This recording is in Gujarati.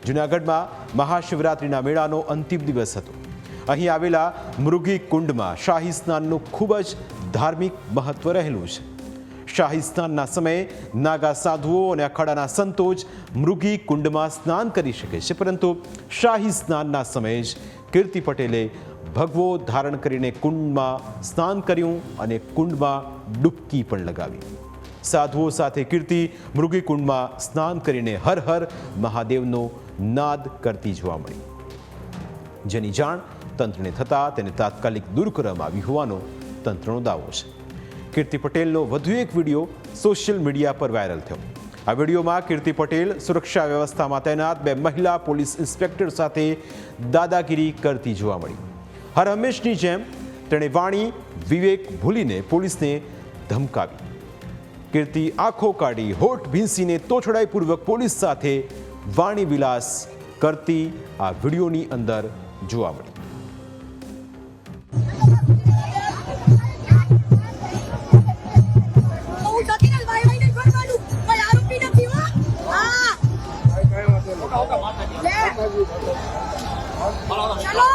જૂનાગઢમાં મહાશિવરાત્રિના મેળાનો અંતિમ દિવસ હતો। અહીં આવેલા મૃગી કુંડમાં શાહી સ્નાનનું ખૂબ જ ધાર્મિક મહત્વ રહેલું છે। શાહી સ્નાનના સમયે નાગા સાધુઓ અને અખાડાના સંતો જ મૃગી કુંડમાં સ્નાન કરી શકે છે, પરંતુ શાહી સ્નાનના સમયે જ કીર્તિ પટેલે ભગવો ધારણ કરીને કુંડમાં સ્નાન કર્યું અને કુંડમાં ડૂબકી પણ લગાવી। સાધુઓ સાથે કીર્તિ મૃગી કુંડમાં સ્નાન કરીને હર હર મહાદેવનો નાદ કરતી જોવા મળી, જેની જાણ તંત્રને થતાં તેને તાત્કાલિક દૂર કરવામાં આવી હોવાનો તંત્રનો દાવો છે। કીર્તિ પટેલનો વધુ એક વિડીયો સોશિયલ મીડિયા પર વાયરલ થયો। આ વિડીયોમાં કીર્તિ પટેલ સુરક્ષા વ્યવસ્થામાં તૈનાત 2 મહિલા પોલીસ ઇન્સ્પેક્ટર સાથે દાદાગીરી કરતી જોવા મળી। હર હંમેશની જેમ તેણે વાણી વિવેક ભૂલીને પોલીસને ધમકાવી। કીર્તિ આંખો કાઢી હોઠ ભીંસીને તોછડાઈપૂર્વક પોલીસ સાથે વાણી વિલાસ કરતી આ વિડીયોની અંદર જોવા મળી। चलो